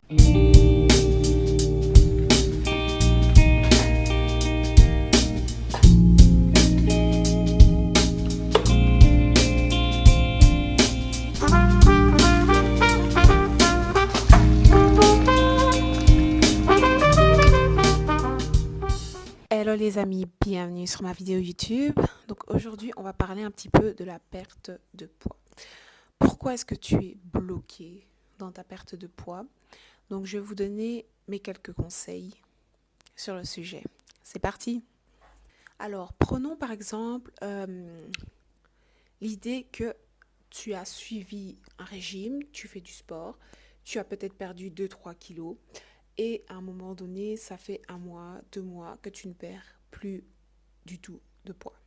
Hello les amis, bienvenue sur ma vidéo YouTube. Donc aujourd'hui, on va parler un petit peu de la perte de poids. Pourquoi est-ce que tu es bloqué dans ta perte de poids? Donc je vais vous donner mes quelques conseils sur le sujet. C'est parti! Alors prenons par exemple l'idée que tu as suivi un régime, tu fais du sport, tu as peut-être perdu 2-3 kilos. Et à un moment donné, ça fait 1 mois, 2 mois que tu ne perds plus du tout de poids.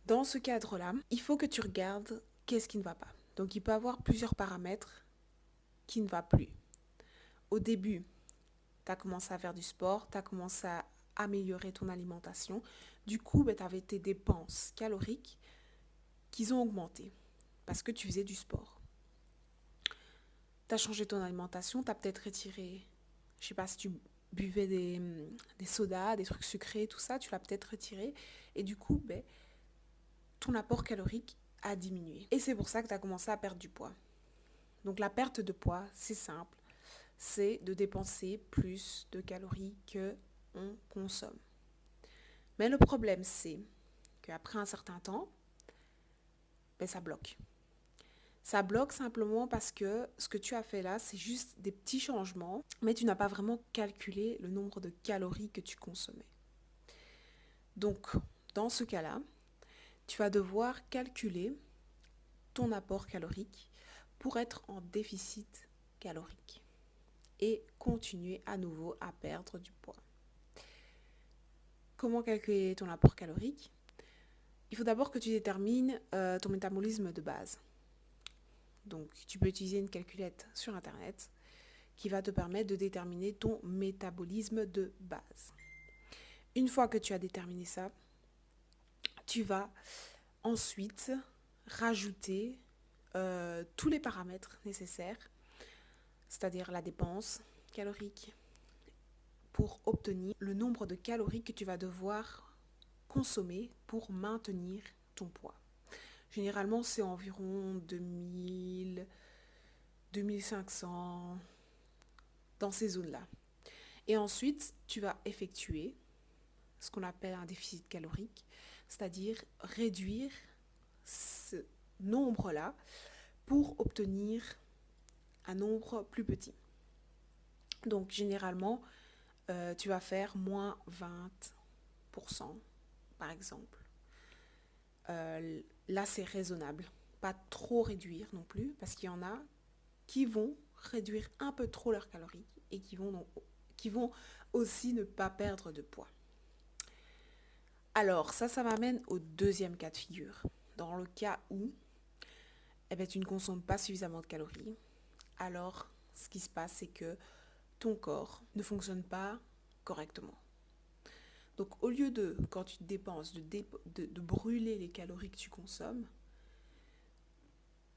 Dans ce cadre-là, il faut que tu regardes qu'est-ce qui ne va pas. Donc il peut y avoir plusieurs paramètres qui ne vont plus. Au début, tu as commencé à faire du sport, tu as commencé à améliorer ton alimentation. Du coup, tu avais tes dépenses caloriques qui ont augmenté parce que tu faisais du sport. Tu as changé ton alimentation, tu as peut-être retiré, je sais pas si tu buvais des sodas, des trucs sucrés, tout ça, tu l'as peut-être retiré. Et du coup, ton apport calorique a diminué. Et c'est pour ça que tu as commencé à perdre du poids. Donc la perte de poids, c'est simple. C'est de dépenser plus de calories que on consomme. Mais le problème, c'est qu'après un certain temps, ça bloque. Ça bloque simplement parce que ce que tu as fait là, c'est juste des petits changements, mais tu n'as pas vraiment calculé le nombre de calories que tu consommais. Donc, dans ce cas-là, tu vas devoir calculer ton apport calorique pour être en déficit calorique et continuer à nouveau à perdre du poids. Comment calculer ton apport calorique? Il faut d'abord que tu détermines ton métabolisme de base. Donc, tu peux utiliser une calculette sur Internet qui va te permettre de déterminer ton métabolisme de base. Une fois que tu as déterminé ça, tu vas ensuite rajouter tous les paramètres nécessaires, c'est-à-dire la dépense calorique, pour obtenir le nombre de calories que tu vas devoir consommer pour maintenir ton poids. Généralement, c'est environ 2000, 2500, dans ces zones-là. Et ensuite, tu vas effectuer ce qu'on appelle un déficit calorique, c'est-à-dire réduire ce nombre-là pour obtenir un nombre plus petit. Donc, généralement, tu vas faire moins 20%, par exemple. Là, c'est raisonnable. Pas trop réduire non plus, parce qu'il y en a qui vont réduire un peu trop leurs calories et qui vont aussi ne pas perdre de poids. Alors, ça m'amène au deuxième cas de figure. Dans le cas où tu ne consommes pas suffisamment de calories, alors ce qui se passe, c'est que ton corps ne fonctionne pas correctement. Donc, au lieu de, quand tu te dépenses, de brûler les calories que tu consommes,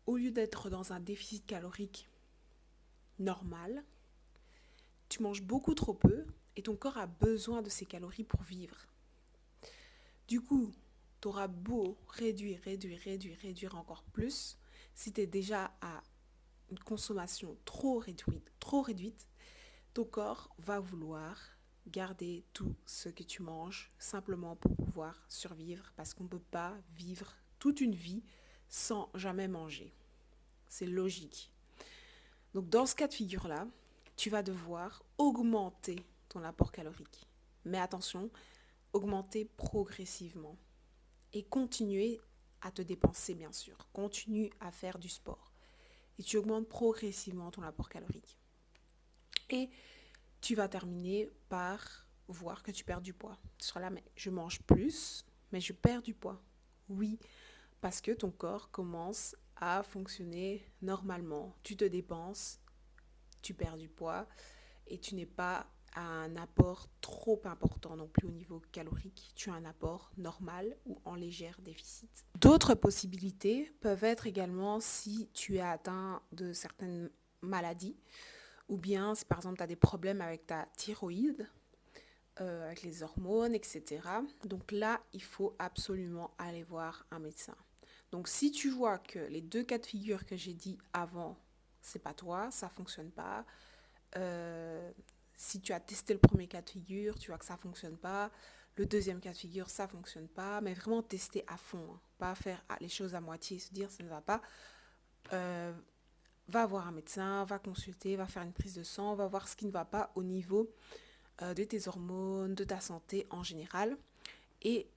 au lieu d'être dans un déficit calorique normal, tu manges beaucoup trop peu et ton corps a besoin de ces calories pour vivre. Du coup, tu auras beau réduire encore plus. Si tu es déjà à une consommation trop réduite, ton corps va vouloir garder tout ce que tu manges simplement pour pouvoir survivre, parce qu'on ne peut pas vivre toute une vie sans jamais manger. C'est logique. Donc dans ce cas de figure-là, tu vas devoir augmenter ton apport calorique. Mais attention, augmenter progressivement et continuer à te dépenser, bien sûr. Continue à faire du sport et tu augmentes progressivement ton apport calorique. Et tu vas terminer par voir que tu perds du poids. Tu seras là, mais je mange plus, mais je perds du poids. Oui, parce que ton corps commence à fonctionner normalement. Tu te dépenses, tu perds du poids et tu n'es pas à un apport trop important non plus au niveau calorique. Tu as un apport normal ou en léger déficit. D'autres possibilités peuvent être également si tu es atteint de certaines maladies Ou bien si par exemple tu as des problèmes avec ta thyroïde, avec les hormones, etc. Donc là, il faut absolument aller voir un médecin. Donc si tu vois que les deux cas de figure que j'ai dit avant, c'est pas toi, ça fonctionne pas. euh, Si tu as testé le premier cas de figure, tu vois que ça fonctionne pas. Le deuxième cas de figure, ça fonctionne pas. Mais vraiment tester à fond, hein. Pas faire les choses à moitié, se dire ça ne va pas. Euh, Va voir un médecin, va consulter, va faire une prise de sang, va voir ce qui ne va pas au niveau de tes hormones, de ta santé en général. Et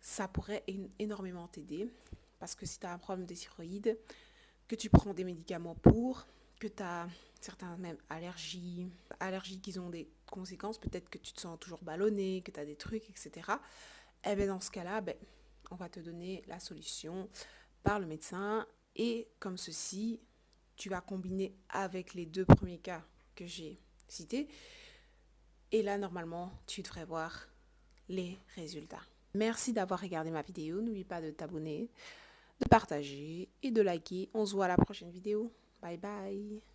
ça pourrait énormément t'aider. Parce que si tu as un problème de thyroïde, que tu prends des médicaments pour, que tu as certaines même allergies qui ont des conséquences, peut-être que tu te sens toujours ballonné, que tu as des trucs, etc. Eh bien dans ce cas-là, on va te donner la solution par le médecin. Et comme ceci, tu vas combiner avec les deux premiers cas que j'ai cités. Et là, normalement, tu devrais voir les résultats. Merci d'avoir regardé ma vidéo. N'oublie pas de t'abonner, de partager et de liker. On se voit à la prochaine vidéo. Bye bye.